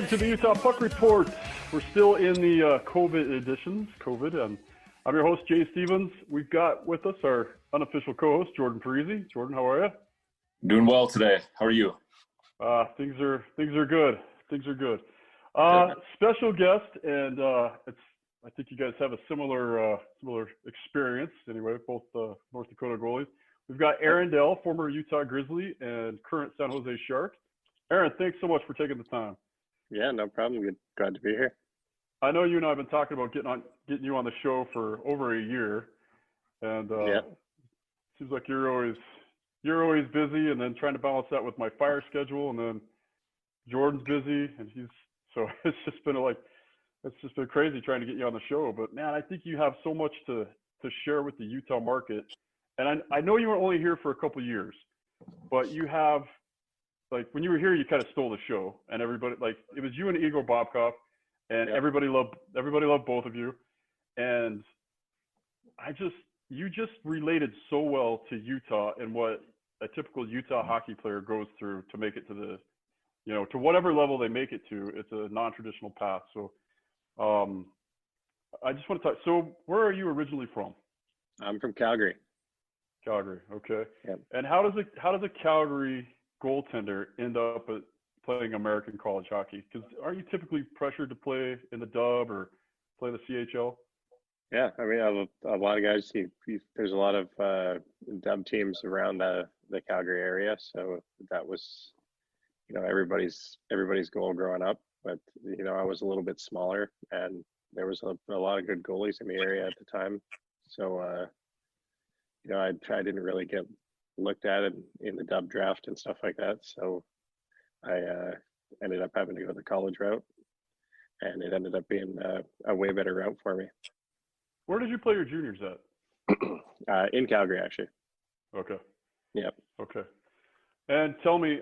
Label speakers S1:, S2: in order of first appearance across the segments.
S1: Welcome to the Utah Puck Report. We're still in the COVID editions, and I'm your host, Jay Stevens. We've got with us our unofficial co-host, Jordan Parisi. Jordan, how are you?
S2: Doing well today. How are you?
S1: Things are good. Special guest, and I think you guys have a similar experience. Anyway, both North Dakota goalies. We've got Dell, former Utah Grizzly and current San Jose Shark. Aaron, thanks so much for taking the time.
S3: Yeah, no problem. Glad to be here.
S1: I know you and I have been talking about getting you on the show for over a year, and seems like you're always busy, and then trying to balance that with my fire schedule, and then Jordan's busy, and it's just been crazy trying to get you on the show. But man, I think you have so much to share with the Utah market, and I know you were only here for a couple of years, but you have. Like when you were here, you kind of stole the show, and everybody it was you and Igor Bobkov, and everybody loved both of you, and you just related so well to Utah and what a typical Utah hockey player goes through to make it to the, to whatever level they make it to. It's a non-traditional path. So, I just want to talk. So, where are you originally from?
S3: I'm from Calgary.
S1: Calgary, okay.
S3: Yep.
S1: And how does a Calgary goaltender end up playing American college hockey? Because aren't you typically pressured to play in the Dub or play the CHL?
S3: Yeah, I mean, a lot of guys. There's a lot of Dub teams around the Calgary area, so that was, everybody's goal growing up. But I was a little bit smaller, and there was a lot of good goalies in the area at the time. So, I didn't really get looked at it in the Dub draft and stuff like that. So I ended up having to go the college route, and it ended up being a way better route for me.
S1: Where did you play your juniors at?
S3: In Calgary, actually.
S1: Okay.
S3: Yep.
S1: Okay. And tell me,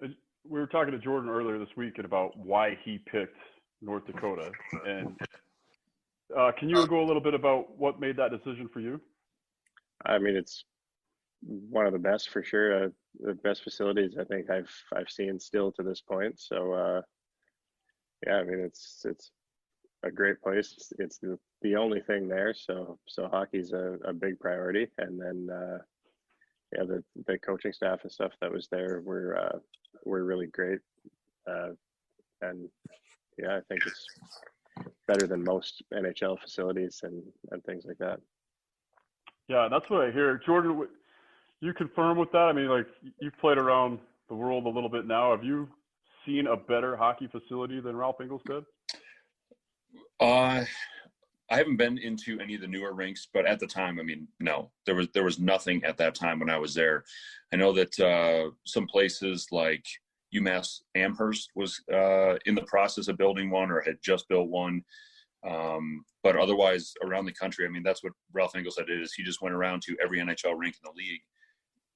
S1: we were talking to Jordan earlier this week about why he picked North Dakota. And can you go a little bit about what made that decision for you?
S3: I mean, it's one of the best for sure. The best facilities I think I've seen still to this point. So yeah, I mean it's a great place. It's the only thing there. So hockey's a big priority. And then the coaching staff and stuff that was there were really great. And yeah, I think it's better than most NHL facilities and things like that.
S1: Yeah, that's what I hear. Jordan, you confirm with that? I mean, you've played around the world a little bit now. Have you seen a better hockey facility than Ralph Ingolstadt?
S2: I haven't been into any of the newer rinks, but at the time, I mean, no, there was nothing at that time when I was there. I know that some places like UMass Amherst was in the process of building one or had just built one. But otherwise around the country, I mean, that's what Ralph Ingolstadt did, is he just went around to every NHL rink in the league,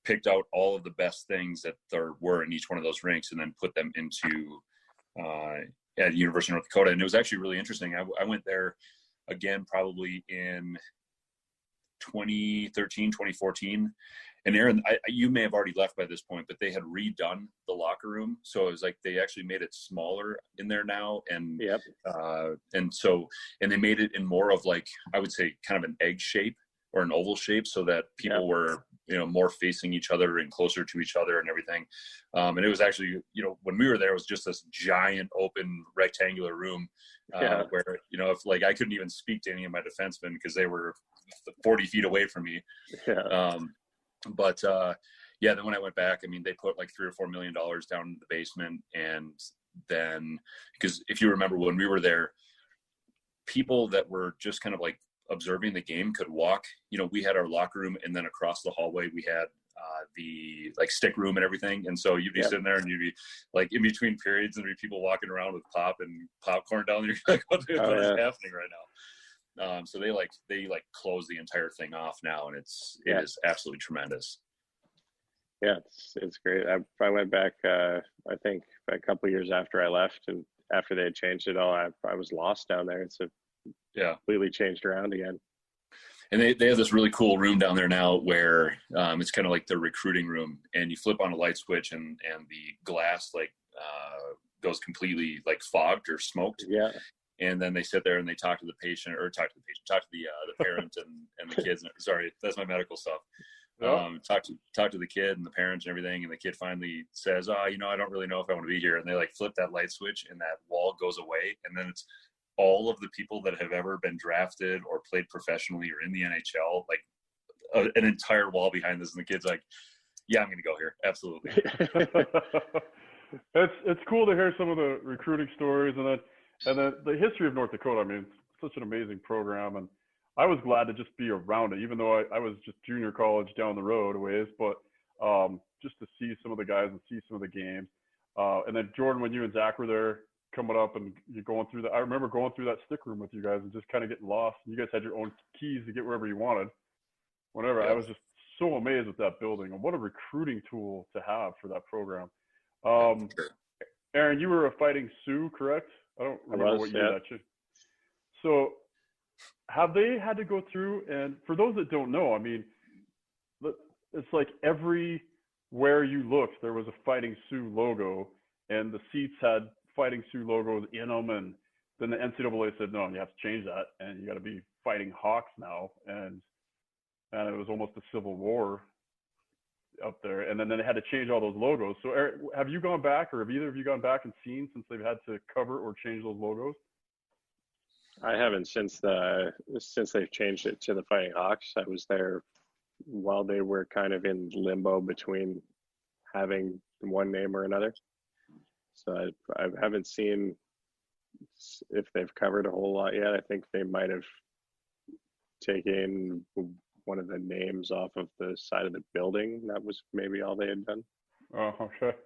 S2: picked out all of the best things that there were in each one of those rinks, and then put them into at University of North Dakota. And it was actually really interesting. I went there again probably in 2013, 2014. And Aaron, you may have already left by this point, but they had redone the locker room. So it was like they actually made it smaller in there now. And
S3: yep.
S2: And they made it in more of like, I would say kind of an egg shape or an oval shape, so that people were, more facing each other and closer to each other and everything. And it was actually, when we were there, it was just this giant open rectangular room where, if I couldn't even speak to any of my defensemen because they were 40 feet away from me.
S3: Yeah.
S2: But then when I went back, I mean, they put like $3 or $4 million down in the basement. And then, because if you remember when we were there, people that were just kind of like observing the game could walk. We had our locker room, and then across the hallway we had the like stick room and everything. And so you'd be sitting there, and you'd be like in between periods, and there'd be people walking around with pop and popcorn down there. You're like, what is happening right now? So they close the entire thing off now, and it is absolutely tremendous.
S3: Yeah, it's great. I went back, I think a couple of years after I left, and after they had changed it all, I was lost down there. It's completely changed around again.
S2: And they have this really cool room down there now where it's kind of like the recruiting room, and you flip on a light switch, and the glass goes completely like fogged or smoked.
S3: Yeah.
S2: And then they sit there and they talk to the patient, talk to the parent and the kids. Sorry, that's my medical stuff. Talk to the kid and the parents and everything. And the kid finally says, I don't really know if I want to be here. And they like flip that light switch and that wall goes away. And then it's all of the people that have ever been drafted or played professionally or in the NHL, like an entire wall behind this. And the kid's like, yeah, I'm going to go here. Absolutely.
S1: It's cool to hear some of the recruiting stories and then the history of North Dakota. I mean, it's such an amazing program, and I was glad to just be around it, even though I was just junior college down the road a ways, but just to see some of the guys and see some of the games. And then Jordan, when you and Zach were there coming up and you're going through I remember going through that stick room with you guys and just kind of getting lost. You guys had your own keys to get wherever you wanted. Whenever I was just so amazed with that building and what a recruiting tool to have for that program. Aaron, you were a Fighting Sioux, correct? I don't remember what year that you. So have they had to go through, and for those that don't know, I mean, it's like everywhere you looked, there was a Fighting Sioux logo, and the seats had Fighting Sioux logos in them, and then the NCAA said, no, you have to change that, and you got to be Fighting Hawks now, and it was almost a civil war up there, and then they had to change all those logos. So Eric, have you gone back, or have either of you gone back and seen since they've had to cover or change those logos?
S3: I haven't since they've changed it to the Fighting Hawks. I was there while they were kind of in limbo between having one name or another. So I haven't seen if they've covered a whole lot yet. I think they might have taken one of the names off of the side of the building. That was maybe all they had done.
S1: Oh, okay.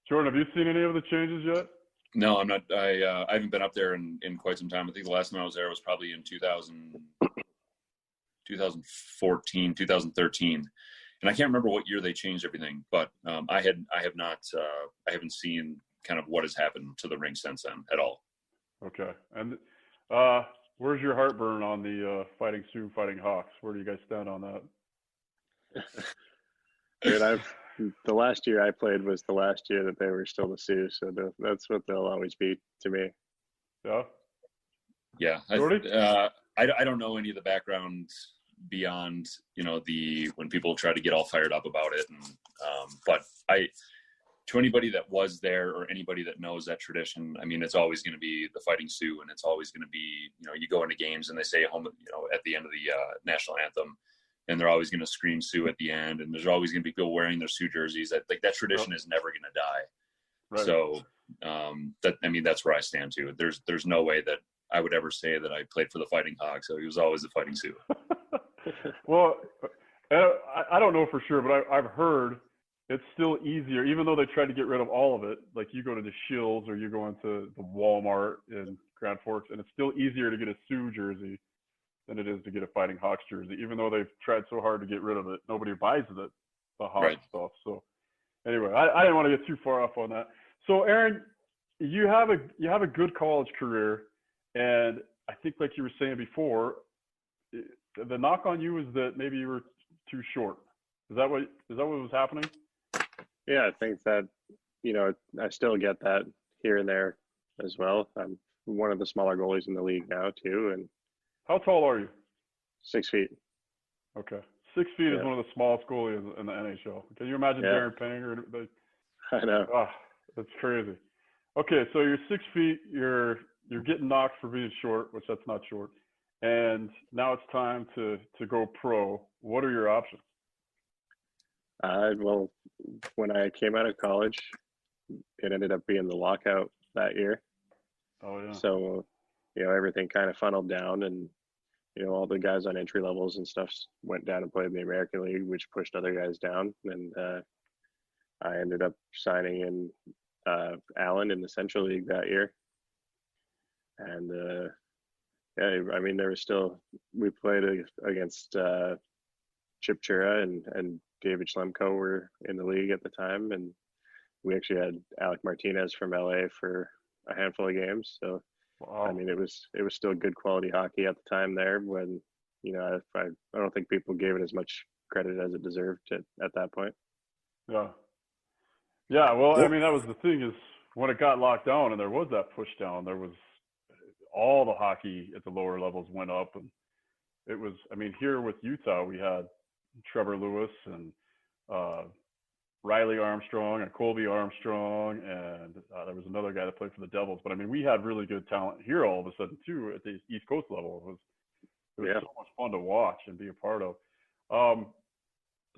S1: Jordan, have you seen any of the changes yet?
S2: No, I'm not. I haven't been up there in quite some time. I think the last time I was there was probably in 2014, 2013. And I can't remember what year they changed everything, but I haven't seen kind of what has happened to the rink since then at all. Okay.
S1: And where's your heartburn on the Fighting Sioux, Fighting Hawks? Where do you guys stand on that?
S3: Dude, the last year I played was the last year that they were still the Sioux, so that's what they'll always be to me.
S1: Yeah.
S2: Yeah. I don't know any of the background beyond, when people try to get all fired up about it. And, but to anybody that was there or anybody that knows that tradition, I mean, it's always going to be the Fighting Sioux, and it's always going to be, you go into games and they say home, at the end of the national anthem, and they're always going to scream Sioux at the end. And there's always going to be people wearing their Sioux jerseys. That tradition is never going to die. Right. So that's where I stand too. There's no way that I would ever say that I played for the Fighting Hawks. So he was always the Fighting Sioux.
S1: Well, I don't know for sure, but I've heard it's still easier, even though they tried to get rid of all of it. Like you go to the Shills or you go into the Walmart in Grand Forks, and it's still easier to get a Sioux jersey than it is to get a Fighting Hawks jersey, even though they've tried so hard to get rid of it. Nobody buys it, the Hawks stuff. So anyway, I didn't want to get too far off on that. So Aaron, you have a good college career, and I think like you were saying before, the knock on you is that maybe you were too short. Is that what was happening?
S3: Yeah, I think that, I still get that here and there as well. I'm one of the smaller goalies in the league now too. And
S1: how tall are you?
S3: 6 feet.
S1: Okay. 6 feet is one of the smallest goalies in the NHL. Can you imagine Darren Pang?
S3: I know.
S1: That's crazy. Okay, so you're 6 feet. You're getting knocked for being short, which that's not short. And now it's time to go pro. What are your options?
S3: Well, when I came out of college, it ended up being the lockout that year.
S1: Oh yeah.
S3: So, everything kind of funneled down, and all the guys on entry levels and stuff went down and played in the American League, which pushed other guys down. And I ended up signing in Allen in the Central League that year. And there was we played against Chip Chura and David Schlemko were in the league at the time, and we actually had Alec Martinez from LA for a handful of games. So, wow. I mean, it was still good quality hockey at the time there, when, I don't think people gave it as much credit as it deserved at that point.
S1: Yeah. Yeah. Well, I mean, that was the thing is when it got locked down and there was that push down, there was all the hockey at the lower levels went up, and it was. I mean, here with Utah, we had Trevor Lewis and Riley Armstrong and Colby Armstrong, and there was another guy that played for the Devils. But I mean, we had really good talent here all of a sudden too at the East Coast level. It was so much fun to watch and be a part of.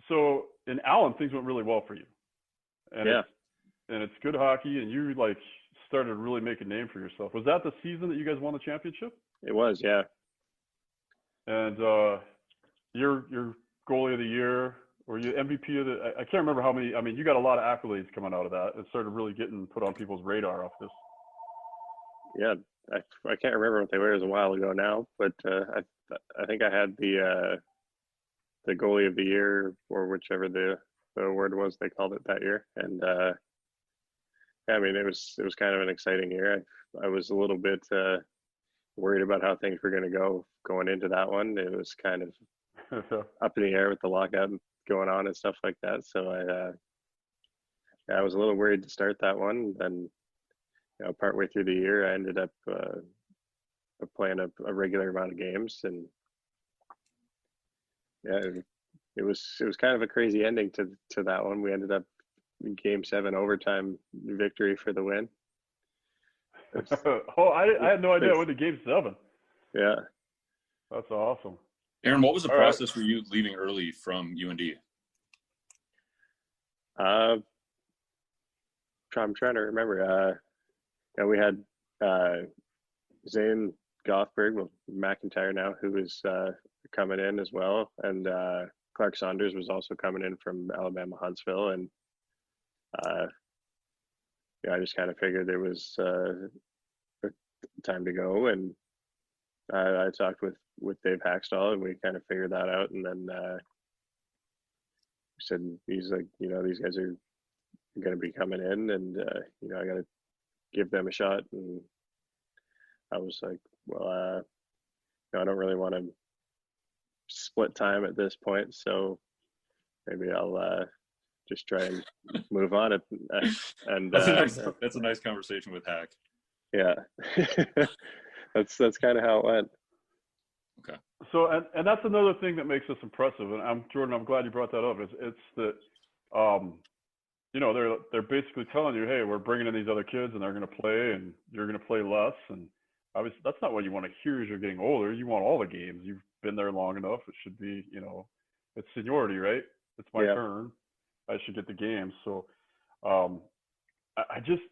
S1: So in Allen, things went really well for you, and it's good hockey, and you like started really making a name for yourself. Was that the season that you guys won the championship?
S3: It was, yeah.
S1: And your goalie of the year, or you MVP of the? I can't remember how many. I mean, you got a lot of accolades coming out of that. It started really getting put on people's radar off this.
S3: Yeah, I can't remember what they were. It was a while ago now, but I think I had the goalie of the year, or whichever the award was they called it that year. And I mean, it was kind of an exciting year. I was a little bit worried about how things were going to go going into that one. It was kind of up in the air with the lockout going on and stuff like that. So I was a little worried to start that one. Then, partway through the year, I ended up playing a regular amount of games, and it was kind of a crazy ending to that one. We ended up in Game 7 overtime victory for the win.
S1: I had no idea I went to Game 7.
S3: Yeah.
S1: That's awesome.
S2: Aaron, what was the process for you leaving early from UND?
S3: I'm trying to remember. We had Zane Gothberg, well, McIntyre now, who was coming in as well, and Clark Saunders was also coming in from Alabama Huntsville, and I just kind of figured there was time to go, and I talked with Dave Hackstall, and we kind of figured that out, and then he said, he's like, these guys are going to be coming in, and I got to give them a shot. And I was like, well, I don't really want to split time at this point, so maybe I'll just try and move on. And
S2: that's a nice conversation with Hack.
S1: Yeah,
S3: that's kind of how it went.
S2: Okay.
S1: So, and that's another thing that makes us impressive. And Jordan, I'm glad you brought that up. It's that, they're basically telling you, hey, we're bringing in these other kids, and they're going to play, and you're going to play less. And obviously, that's not what you want to hear as you're getting older. You want all the games. You've been there long enough. It should be, it's seniority, right? It's my turn. I should get the games. So,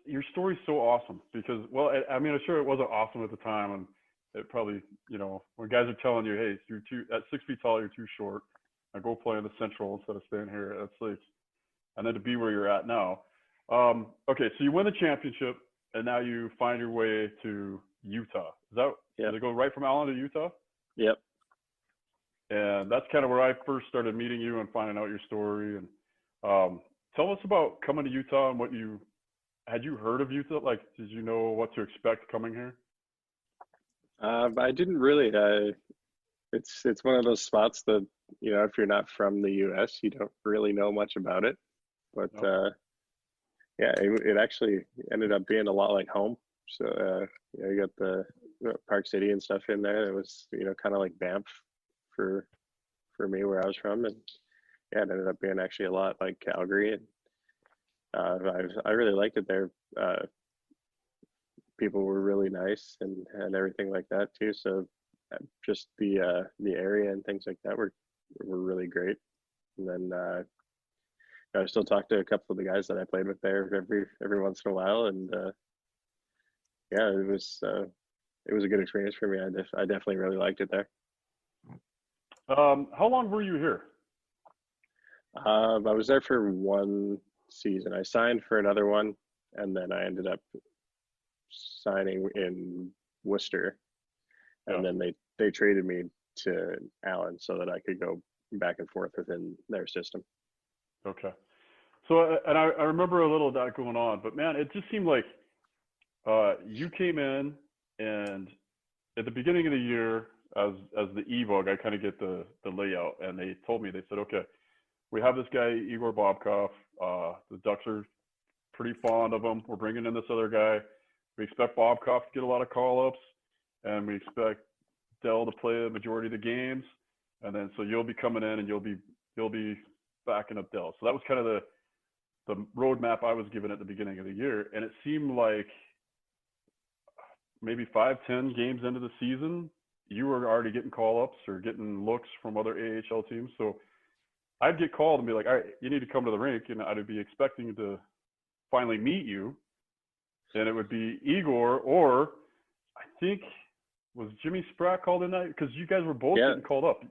S1: your story's so awesome because, well, I'm sure it wasn't awesome at the time, and it probably, when guys are telling you, hey, you're at 6 feet tall, you're too short. Now go play in the Central instead of staying here. That's like, and then to be where you're at now. Okay, so you win the championship, and now you find your way to Utah. Does it go right from Allen to Utah?
S3: Yep.
S1: And that's kind of where I first started meeting you and finding out your story. And tell us about coming to Utah and had you heard of Utah? Like, did you know what to expect coming here?
S3: I didn't really. It's one of those spots that, if you're not from the U.S., you don't really know much about it. But it actually ended up being a lot like home. So you got the Park City and stuff in there. It was kind of like Banff for me where I was from, and it ended up being actually a lot like Calgary. And I really liked it there. People were really nice and everything like that too. So just the area and things like that were really great. And then I still talk to a couple of the guys that I played with there every once in a while, and it was a good experience for me. I definitely really liked it there.
S1: How long were you here?
S3: I was there for one season. I signed for another one, and then I ended up signing in Worcester, and then they traded me to Allen so that I could go back and forth within their system.
S1: Okay. So, and I remember a little of that going on, but man, it just seemed like you came in, and at the beginning of the year, as the EVOG, I kind of get the layout, and they told me, they said, okay, we have this guy, Igor Bobkov. The Ducks are pretty fond of him. We're bringing in this other guy. We expect Bobkoff to get a lot of call-ups, and we expect Dell to play a majority of the games. And then so you'll be coming in and you'll be backing up Dell. So that was kind of the roadmap I was given at the beginning of the year. And it seemed like maybe 5-10 games into the season, you were already getting call-ups or getting looks from other AHL teams. So I'd get called and be like, all right, you need to come to the rink. And I'd be expecting to finally meet you. And it would be Igor, or I think, was Jimmy Spratt called in that? Because you guys were both getting called up.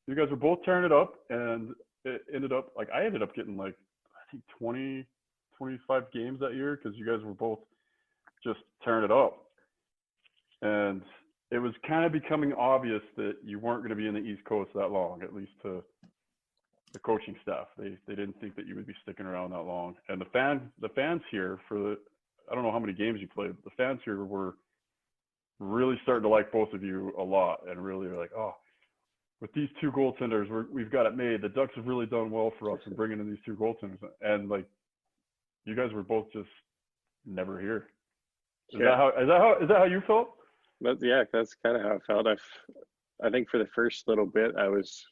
S1: You guys were both tearing it up, and it ended up, like, I ended up getting, like, I think 20, 25 games that year because you guys were both just tearing it up. And it was kind of becoming obvious that you weren't going to be in the East Coast that long, at least to the coaching staff. They didn't think that you would be sticking around that long. And the fans here I don't know how many games you played, but the fans here were really starting to like both of you a lot, and really are like, oh, with these two goaltenders, we've got it made. The Ducks have really done well for us in bringing in these two goaltenders. And like, you guys were both just never here. Is that how you felt?
S3: Yeah, that's kind of how I felt. I think for the first little bit, I was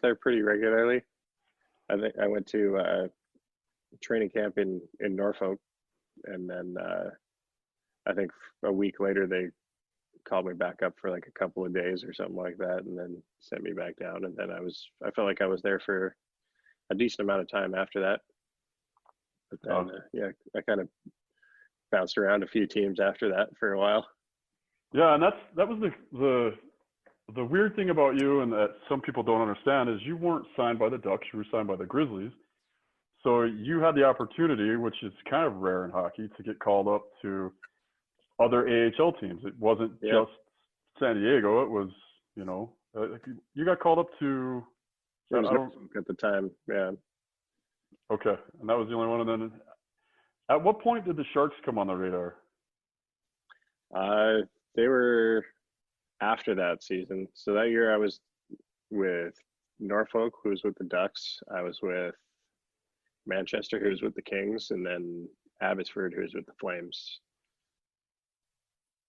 S3: there pretty regularly. I think I went to training camp in Norfolk, and then I think a week later they called me back up for like a couple of days or something like that, and then sent me back down. And then I felt like I was there for a decent amount of time after that. But then, I kind of bounced around a few teams after that for a while.
S1: Yeah, and that was the weird thing about you, and that some people don't understand, is you weren't signed by the Ducks, you were signed by the Grizzlies. So you had the opportunity, which is kind of rare in hockey, to get called up to other AHL teams. It wasn't just San Diego. It was, you got called up to
S3: at the time. Yeah.
S1: Okay. And that was the only one. And then at what point did the Sharks come on the radar?
S3: They were after that season. So that year I was with Norfolk, who was with the Ducks. I was with Manchester, who was with the Kings, and then Abbotsford, who was with the Flames.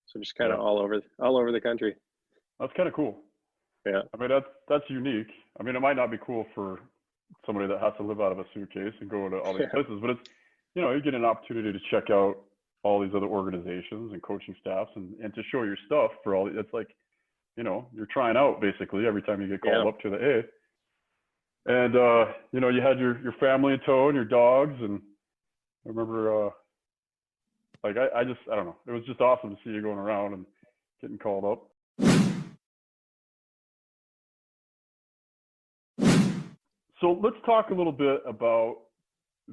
S3: So just kind of all over the country.
S1: That's kind of cool.
S3: Yeah.
S1: I mean, that's unique. I mean, it might not be cool for somebody that has to live out of a suitcase and go to all these places, but it's, you get an opportunity to check out all these other organizations and coaching staffs and to show your stuff for all. It's like, you're trying out basically every time you get called up to the A. And, you had your family in tow and your dogs. And I remember, I don't know. It was just awesome to see you going around and getting called up. So let's talk a little bit about,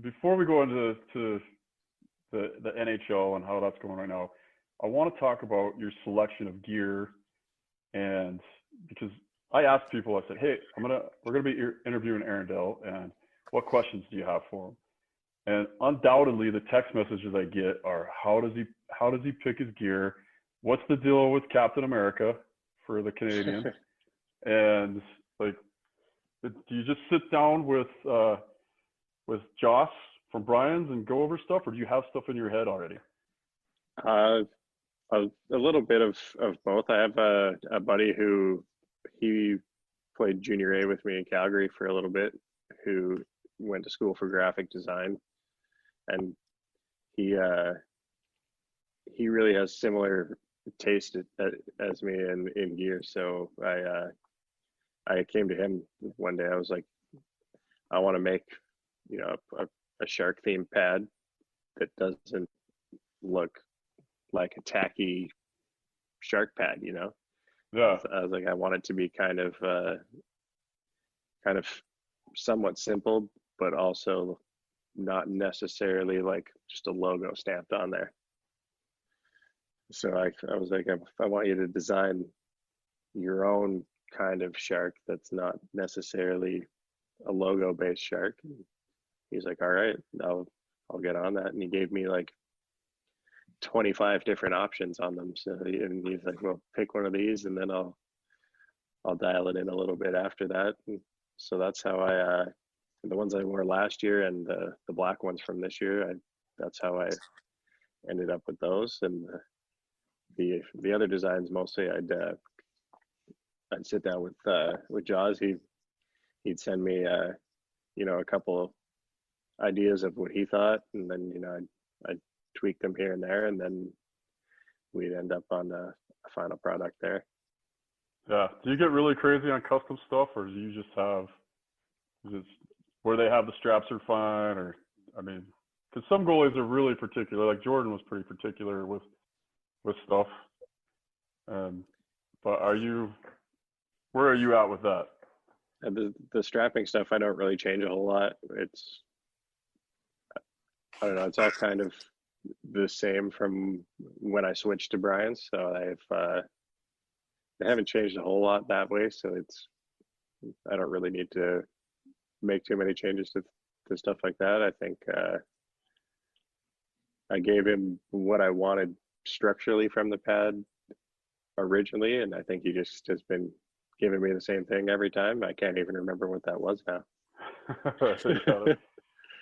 S1: before we go into the NHL and how that's going right now, I want to talk about your selection of gear. And because I asked people, I said, hey, we're going to be interviewing Aaron Dell, and what questions do you have for him? And undoubtedly the text messages I get are, how does he pick his gear? What's the deal with Captain America for the Canadians? And like, do you just sit down with Joss from Brian's and go over stuff, or do you have stuff in your head already?
S3: A little bit of both. I have a buddy who he played junior A with me in Calgary for a little bit, who went to school for graphic design, and he really has similar taste as me in gear. So I came to him one day. I was like, I want to make a shark themed pad that doesn't look like a tacky shark pad, Yeah. I was like, I want it to be kind of somewhat simple, but also not necessarily like just a logo stamped on there. So I was like, I want you to design your own kind of shark that's not necessarily a logo based shark. And he's like, all right, I'll get on that. And he gave me like 25 different options on them. So and he's like, well, pick one of these, and then I'll dial it in a little bit after that. And so that's how the ones I wore last year and the black ones from this year, that's how I ended up with those. And the other designs, mostly I'd sit down with Jaws. He'd send me a couple ideas of what he thought, and then I'd tweak them here and there, and then we'd end up on a final product there.
S1: Yeah. Do you get really crazy on custom stuff, or do you just have where they have the straps are fine, or because some goalies are really particular. Like Jordan was pretty particular with stuff. But where are you at with that?
S3: The strapping stuff, I don't really change a whole lot. I don't know. It's all kind of the same from when I switched to Brian's. So they haven't changed a whole lot that way. So I don't really need to make too many changes to stuff like that. I think I gave him what I wanted structurally from the pad originally, and I think he just has been giving me the same thing every time. I can't even remember what that was now.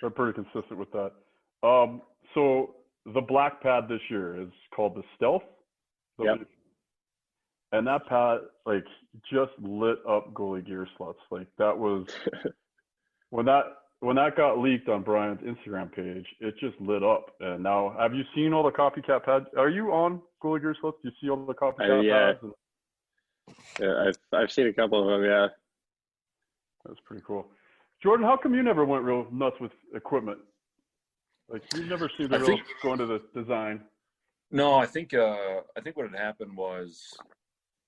S1: They're pretty consistent with that. So the black pad this year is called the Stealth.
S3: Yep.
S1: And that pad just lit up goalie gear slots. That was when that got leaked on Brian's Instagram page, it just lit up. And now, have you seen all the copycat pads? Are you on goalie gear slots? Do you see all the copycat pads?
S3: Yeah, I've seen a couple of them. Yeah,
S1: that's pretty cool. Jordan, how come you never went real nuts with equipment? You never seemed to go into the design.
S2: No, I think what had happened was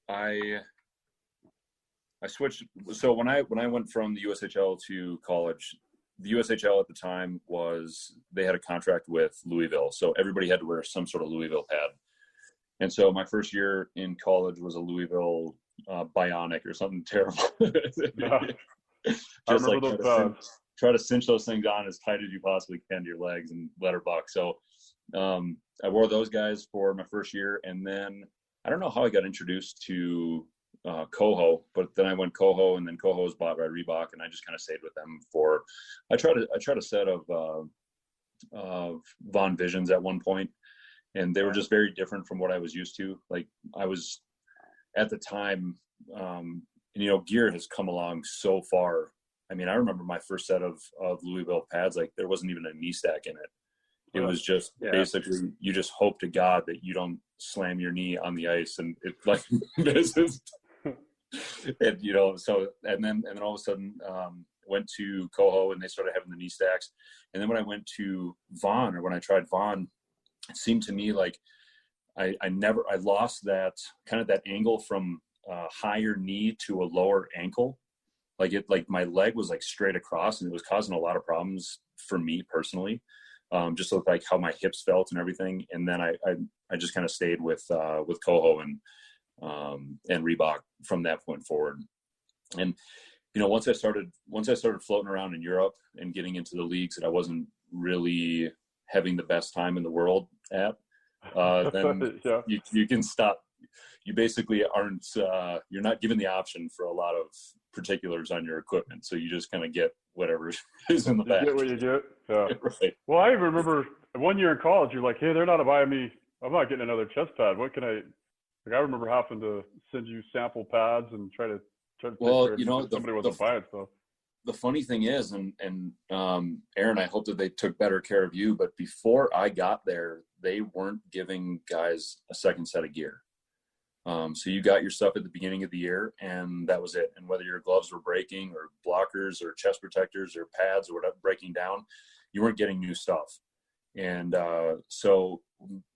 S2: I switched. So when I went from the USHL to college, the USHL at the time they had a contract with Louisville, so everybody had to wear some sort of Louisville pad. And so my first year in college was a Louisville Bionic or something terrible. Just try to cinch those things on as tight as you possibly can to your legs and let her buck. So I wore those guys for my first year, and then I don't know how I got introduced to Coho, but then I went Coho, and then Coho was bought by Reebok, and I just kind of stayed with them I tried a set of Von Visions at one point, and they were just very different from what I was used to. I was at the time, gear has come along so far. I remember my first set of Louisville pads, there wasn't even a knee stack in it. It was just basically, you just hope to God that you don't slam your knee on the ice, and it misses. And then all of a sudden went to Coho, and they started having the knee stacks. And then when I went to Vaughn, or when I tried Vaughn, it seemed to me like I lost that kind of that angle from higher knee to a lower ankle. My leg was straight across, and it was causing a lot of problems for me personally. Just looked how my hips felt and everything. And then I just kind of stayed with Coho and Reebok from that point forward. And once I started floating around in Europe and getting into the leagues that I wasn't really having the best time in the world at, then you can stop. You basically aren't you're not given the option for a lot of particulars on your equipment, so you just kind of get whatever is in the bag.
S1: You get what you get. Yeah.
S2: Right.
S1: Well, I even remember one year in college, you're like, hey, they're not buying me. I'm not getting another chest pad. What can I remember having to send you sample pads and try to
S2: well,
S1: somebody wasn't buying stuff.
S2: The funny thing is, and Aaron, I hope that they took better care of you, but before I got there, they weren't giving guys a second set of gear. So you got your stuff at the beginning of the year, and that was it. And whether your gloves were breaking, or blockers, or chest protectors, or pads, or whatever breaking down, you weren't getting new stuff. And so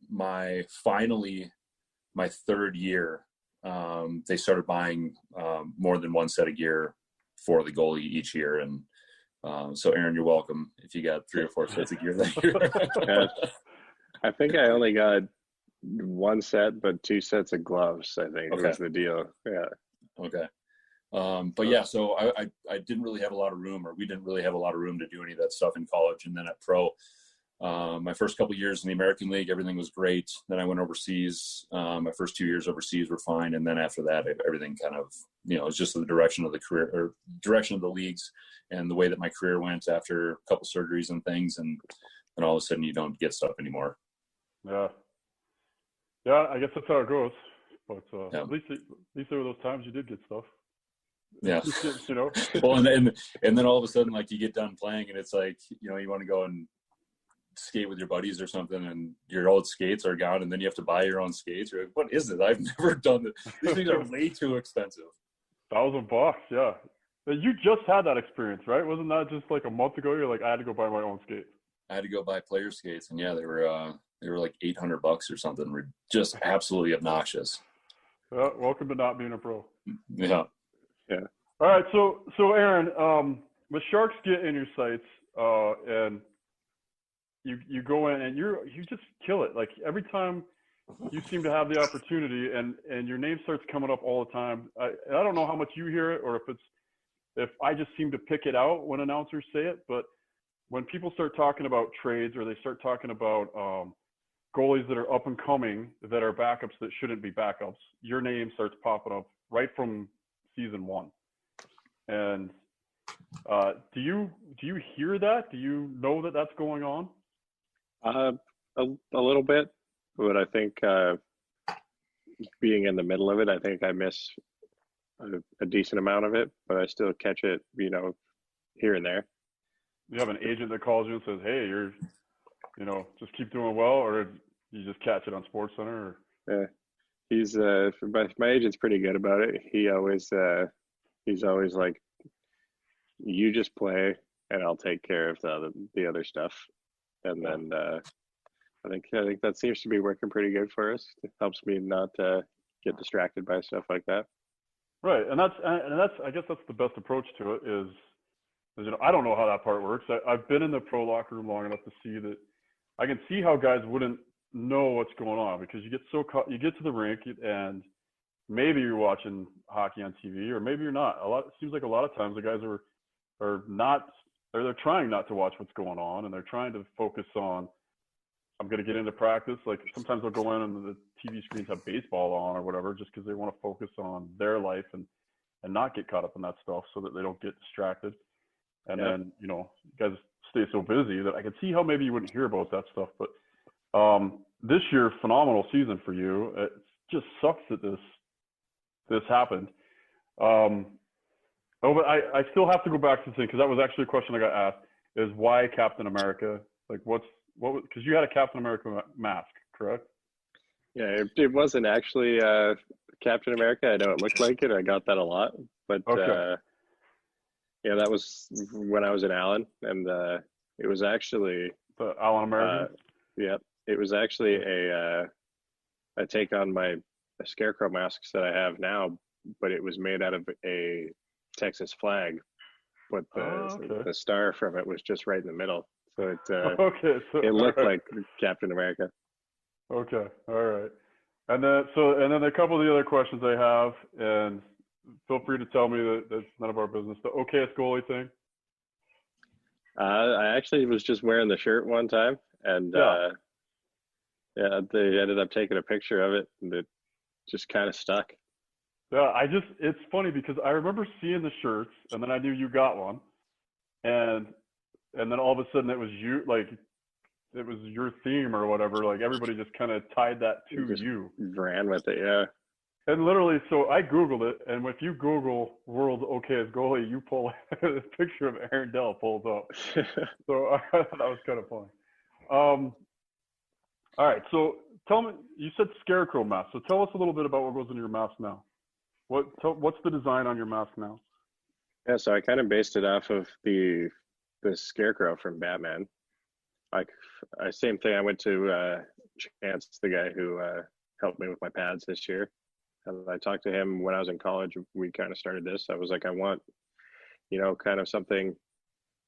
S2: my third year, they started buying more than one set of gear for the goalie each year. And so Aaron, you're welcome if you got 3 or 4 sets of gear that year.
S3: I think I only got one set, but 2 sets of gloves, I think was the deal. Yeah.
S2: Okay. But yeah, so I didn't really have a lot of room, or we didn't really have a lot of room to do any of that stuff in college. And then at pro, my first couple of years in the American League, everything was great. Then I went overseas. My first 2 years overseas were fine. And then after that, everything kind of, it was just the direction of the career, or direction of the leagues, and the way that my career went after a couple surgeries and things. And and all of a sudden you don't get stuff anymore.
S1: Yeah, I guess that's how it goes. But at least there were those times you did get stuff.
S2: Yeah.
S1: You know.
S2: Well, and then all of a sudden, like, you get done playing, and it's like, you know, you want to go and skate with your buddies or something, and your old skates are gone, and then you have to buy your own skates. You're like, what is it? I've never done this. These things are way too expensive.
S1: $1,000, yeah. You just had that experience, right? Wasn't that just like a month ago? You're like, I had to go buy my own skates.
S2: I had to go buy player skates, and yeah, they were like $800 or something. Just absolutely obnoxious.
S1: Yeah, welcome to not being a pro.
S2: Yeah.
S1: All right, so Aaron, the Sharks get in your sights, and you go in and you just kill it. Like, every time you seem to have the opportunity, and your name starts coming up all the time. I don't know how much you hear it, or if I just seem to pick it out when announcers say it, but when people start talking about trades, or they start talking about goalies that are up and coming that are backups that shouldn't be backups, your name starts popping up right from season one. And do you hear that? Do you know that that's going on?
S3: A little bit, but I think being in the middle of it, I think I miss a decent amount of it, but I still catch it, you know, here and there.
S1: You have an agent that calls you and says, "Hey, you're, you know, just keep doing well," or you just catch it on SportsCenter?
S3: Yeah, he's my agent's pretty good about it. He's always like, "You just play, and I'll take care of the other stuff." And then I think that seems to be working pretty good for us. It helps me not get distracted by stuff like that.
S1: Right, and that's I guess that's the best approach to it. Is you know, I don't know how that part works. I've been in the pro locker room long enough to see that. I can see how guys wouldn't know what's going on, because you get you get to the rink, and maybe you're watching hockey on TV, or maybe you're not. It seems like a lot of times the guys are not, or they're trying not to watch what's going on, and they're trying to focus on, I'm going to get into practice. Like, sometimes they'll go in and the TV screens have baseball on or whatever, just because they want to focus on their life and not get caught up in that stuff, so that they don't get distracted. And then, you know, you guys stay so busy that I can see how maybe you wouldn't hear about that stuff. But this year, phenomenal season for you. It just sucks that this happened. But I still have to go back to the thing, because that was actually a question I got asked, is why Captain America? Like, because you had a Captain America mask, correct?
S3: Yeah, it wasn't actually Captain America. I know it looked like it. I got that a lot, but yeah, that was when I was in Allen, and it was actually
S1: the Allen American.
S3: Yeah, it was actually a take on my scarecrow masks that I have now, but it was made out of a Texas flag, but the star from it was just right in the middle, so it looked like Captain America.
S1: Okay, all right. And then a couple of the other questions I have, and feel free to tell me that that's none of our business. The OKS goalie thing.
S3: I actually was just wearing the shirt one time, and they ended up taking a picture of it, and it just kind of stuck.
S1: Yeah, it's funny because I remember seeing the shirts, and then I knew you got one, and then all of a sudden it was you, like, it was your theme or whatever. Like, everybody just kind of tied that to you.
S3: Ran with it, yeah.
S1: And literally, so I Googled it, and if you Google World OKS goalie, you pull a picture of Aaron Dell pulls up. So I thought that was kind of funny. All right, so tell me, you said scarecrow mask. So tell us a little bit about what goes in your mask now. What's the design on your mask now?
S3: Yeah, so I kind of based it off of the scarecrow from Batman. Like, same thing. I went to Chance, the guy who helped me with my pads this year. And I talked to him when I was in college. We kind of started this. I was like, I want, you know, kind of something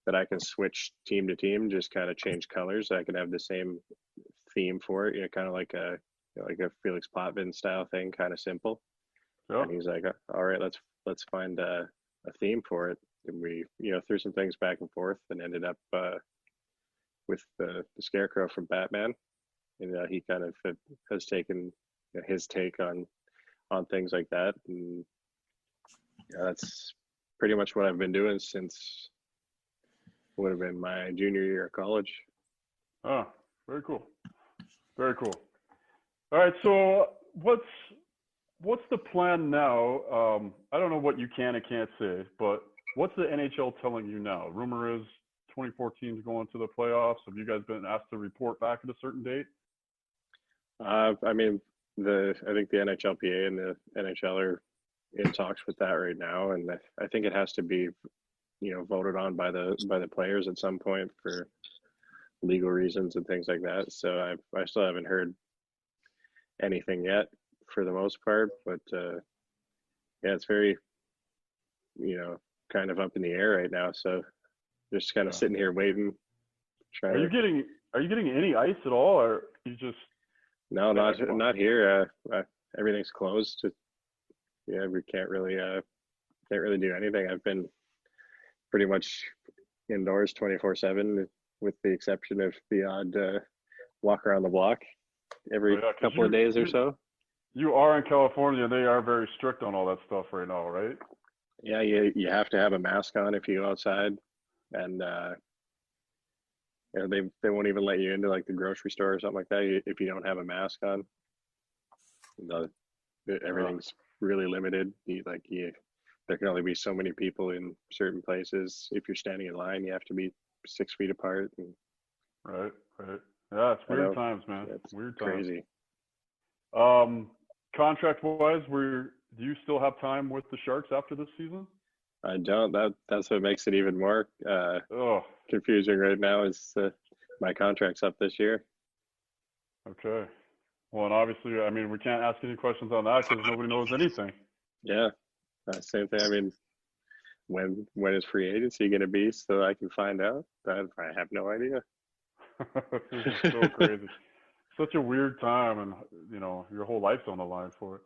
S3: that I can switch team to team, just kind of change colors. I can have the same theme for it, you know, kind of like a Felix Potvin style thing, kind of simple. Yeah. And he's like, all right, let's find a theme for it. And we, you know, threw some things back and forth, and ended up with the scarecrow from Batman. And he kind of has taken his take on things like that, and that's pretty much what I've been doing since would have been my junior year of college.
S1: Oh, very cool. Very cool. All right, so what's the plan now? I don't know what you can and can't say, but what's the NHL telling you now? Rumor is 2014 is going to the playoffs. Have you guys been asked to report back at a certain date?
S3: I mean, I think the NHLPA and the NHL are in talks with that right now, and I think it has to be, voted on by the players at some point for legal reasons and things like that. So I still haven't heard anything yet for the most part, but yeah, it's very, kind of up in the air right now. So just kind of sitting here waiting.
S1: Are you getting any ice at all, or you just?
S3: No, not here. Everything's closed. Yeah, we can't really do anything. I've been pretty much indoors 24/7, with the exception of the odd walk around the block every couple of days or so.
S1: You are in California, and they are very strict on all that stuff right now, right?
S3: Yeah, you have to have a mask on if you go outside, and they won't even let you into like the grocery store or something like that if you don't have a mask on. Everything's really limited. There can only be so many people in certain places. If you're standing in line, you have to be 6 feet apart.
S1: Right. Yeah, it's weird times, man.
S3: It's
S1: weird times.
S3: Crazy.
S1: Contract-wise, do you still have time with the Sharks after this season?
S3: I don't. That's what makes it even more confusing right now. Is my contract's up this year.
S1: Okay. Well, and obviously, I mean, we can't ask any questions on that because nobody knows anything.
S3: Yeah, same thing. I mean, when is free agency going to be so I can find out? I have no idea.
S1: It's so crazy. Such a weird time, and your whole life's on the line for it.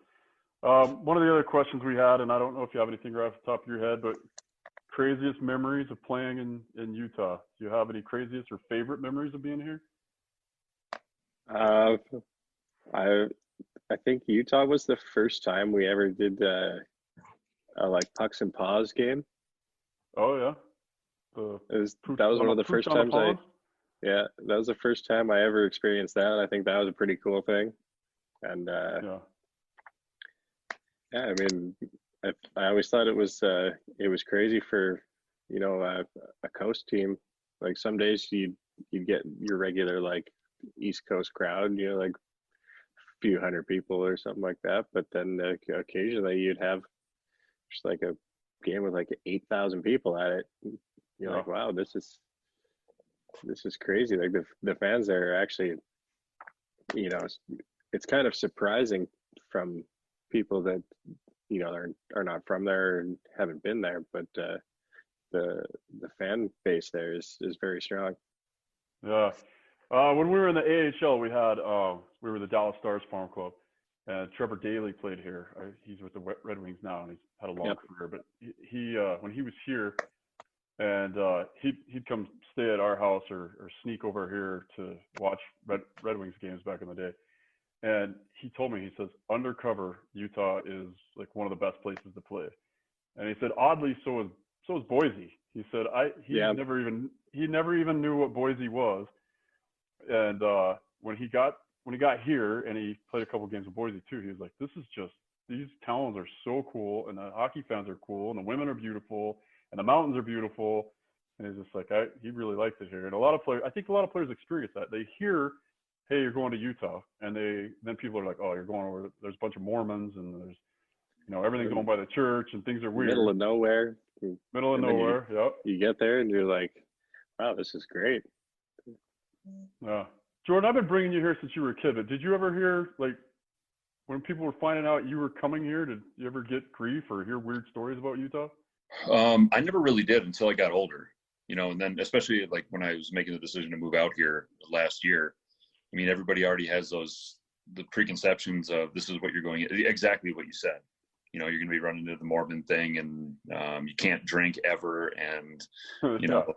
S1: One of the other questions we had, and I don't know if you have anything right off the top of your head, but craziest memories of playing in Utah. Do you have any craziest or favorite memories of being here?
S3: I think Utah was the first time we ever did a like pucks and paws game.
S1: Oh yeah,
S3: that was one of the first times that was the first time I ever experienced that. I think that was a pretty cool thing, and yeah, I mean, I always thought it was crazy for a coast team. Like some days you'd get your regular like East Coast crowd, like a few hundred people or something like that. But then occasionally you'd have just like a game with like 8,000 people at it. You're like, wow, this is crazy. Like the fans there are actually, it's kind of surprising from people that are not from there and haven't been there, but the fan base there is very strong.
S1: Yeah. When we were in the AHL, we were the Dallas Stars Farm Club, and Trevor Daley played here. He's with the Red Wings now, and he's had a long career. But he when he was here, and he'd come stay at our house or sneak over here to watch Red Wings games back in the day. And he told me, he says, undercover Utah is like one of the best places to play. And he said, oddly, so is Boise. He said, he never even knew what Boise was. And when he got here and he played a couple games with Boise too, he was like, these towns are so cool, and the hockey fans are cool, and the women are beautiful, and the mountains are beautiful. And he's just like, he really liked it here. And I think a lot of players experience that. They hear, hey, you're going to Utah, and then people are like, oh, you're going over, there's a bunch of Mormons, and there's, everything's going by the church, and things are weird.
S3: Middle of nowhere.
S1: Yep.
S3: You get there, and you're like, wow, this is great.
S1: Yeah. Jordan, I've been bringing you here since you were a kid, but did you ever hear, like, when people were finding out you were coming here, did you ever get grief or hear weird stories about Utah?
S2: I never really did until I got older, and then especially like when I was making the decision to move out here last year. I mean, everybody already has the preconceptions of this is what you're going, exactly what you said. You're going to be running into the Mormon thing, and you can't drink ever, and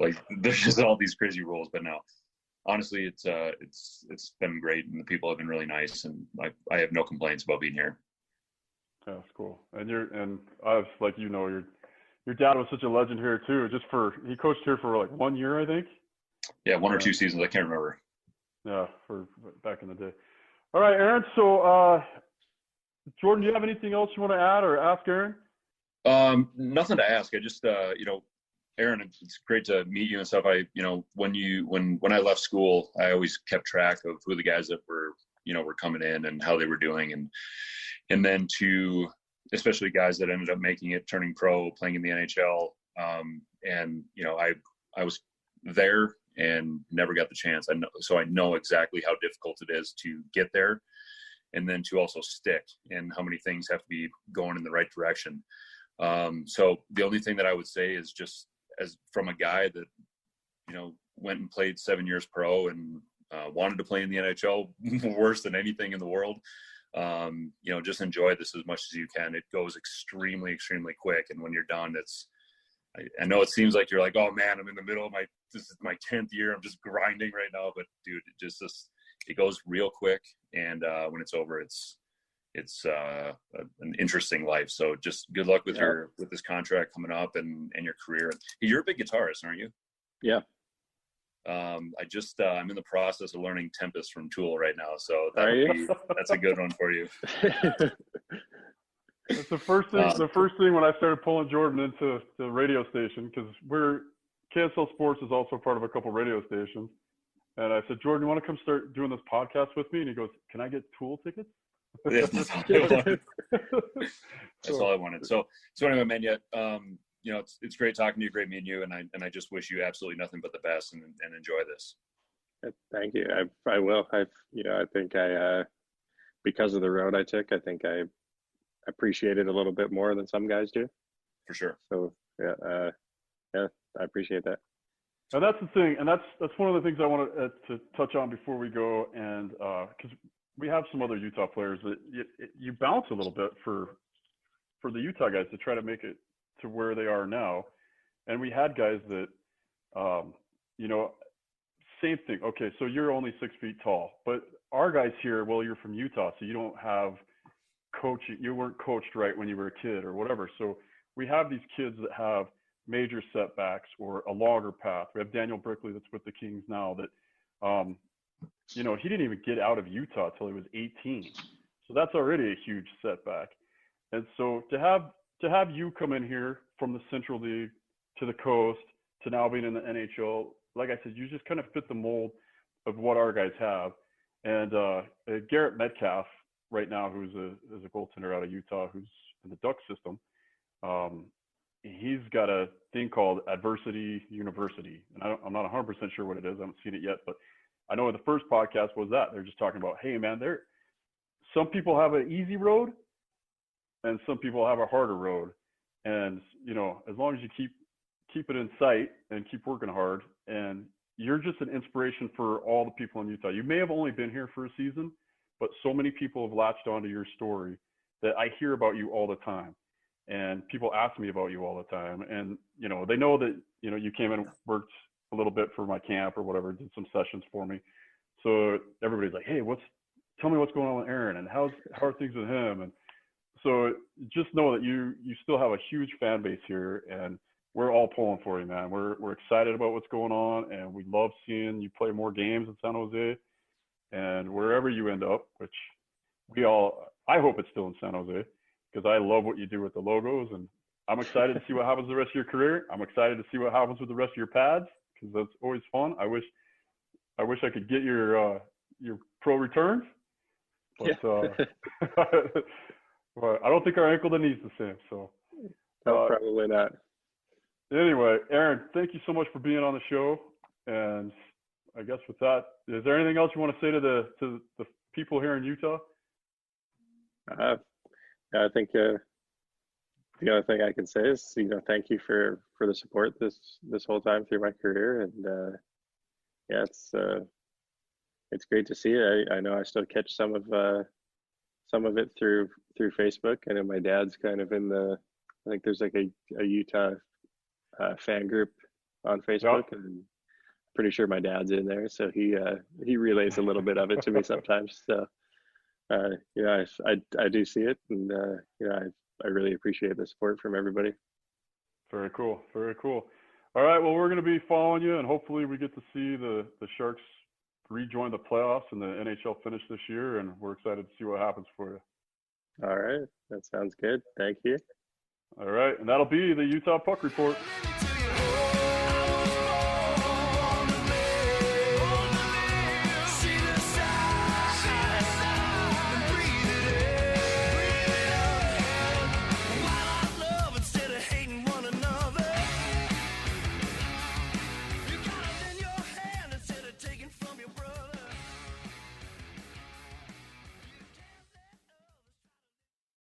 S2: like there's just all these crazy rules. But no, honestly, it's been great, and the people have been really nice, and I have no complaints about being here.
S1: Yeah, that's cool. And I was like, your dad was such a legend here too. He coached here for like 1 year, I think.
S2: Yeah, 1 or 2 seasons. I can't remember.
S1: Yeah, for back in the day. All right, Aaron. So, Jordan, do you have anything else you want to add or ask Aaron?
S2: Nothing to ask. I just, Aaron, it's great to meet you and stuff. When I left school, I always kept track of who the guys that were coming in and how they were doing. And then to, especially guys that ended up making it, turning pro, playing in the NHL. I was there and never got the chance. So I know exactly how difficult it is to get there and then to also stick, and how many things have to be going in the right direction. So the only thing that I would say is, just as from a guy that, went and played 7 years pro and wanted to play in the NHL worse than anything in the world, just enjoy this as much as you can. It goes extremely, extremely quick. And when you're done, I know it seems like you're like, oh man, I'm in the middle of this is my 10th year. I'm just grinding right now. But dude, it goes real quick. And when it's over, it's an interesting life. So just good luck with with this contract coming up and your career. You're a big guitarist, aren't you?
S3: Yeah.
S2: I'm in the process of learning Tempest from Tool right now. So that's a good one for you.
S1: That's the first thing. The first thing when I started pulling Jordan into the radio station, because KSL Sports is also part of a couple radio stations, and I said, Jordan, you want to come start doing this podcast with me? And he goes, can I get Tool tickets?
S2: Yeah, that's all I wanted. That's all I wanted. So anyway, man, it's great talking to you, great meeting you, and I just wish you absolutely nothing but the best and enjoy this.
S3: Thank you. I will. I think because of the road I took, I think I appreciate it a little bit more than some guys do.
S2: For sure.
S3: So I appreciate that.
S1: And that's the thing, and that's one of the things I wanted to touch on before we go, and because we have some other Utah players that you bounce a little bit for the Utah guys to try to make it to where they are now. And we had guys that, same thing. Okay, so you're only 6 feet tall, but our guys here, well, you're from Utah, so you don't have coaching. You weren't coached right when you were a kid or whatever. So we have these kids that have major setbacks or a longer path. We have Daniel Brickley that's with the Kings now that, he didn't even get out of Utah till he was 18. So that's already a huge setback. And so to have you come in here from the Central League to the coast to now being in the NHL, like I said, you just kind of fit the mold of what our guys have. And Garrett Metcalf right now, who's a goaltender out of Utah, who's in the Duck system, he's got a thing called Adversity University. And I'm not 100% sure what it is. I haven't seen it yet, but I know the first podcast was that. They're just talking about, hey, man, some people have an easy road and some people have a harder road. And, as long as you keep it in sight and keep working hard, and you're just an inspiration for all the people in Utah. You may have only been here for a season, but so many people have latched onto your story that I hear about you all the time. And people ask me about you all the time. And, they know that, you came and worked a little bit for my camp or whatever, did some sessions for me. So everybody's like, hey, tell me what's going on with Aaron and how are things with him? And so just know that you still have a huge fan base here, and we're all pulling for you, man. We're excited about what's going on, and we love seeing you play more games in San Jose and wherever you end up, which I hope it's still in San Jose, because I love what you do with the logos, and I'm excited to see what happens the rest of your career. I'm excited to see what happens with the rest of your pads, because that's always fun. I wish I could get your pro returns, but but I don't think our ankle to knee's the same. So
S3: no, probably not.
S1: Anyway, Aaron, thank you so much for being on the show. And I guess with that, is there anything else you want to say to the people here in Utah?
S3: I think the other thing I can say is, thank you for the support this whole time through my career. And it's great to see it. I know I still catch some of it through Facebook. I know my dad's kind of I think there's like a Utah fan group on Facebook, and I'm pretty sure my dad's in there. So he relays a little bit of it to me sometimes. So, I do see it, and I really appreciate the support from everybody.
S1: Very cool. Very cool. All right. Well, we're going to be following you, and hopefully we get to see the Sharks rejoin the playoffs and the NHL finish this year, and we're excited to see what happens for you.
S3: All right. That sounds good. Thank you.
S1: All right. And that'll be the Utah Puck Report.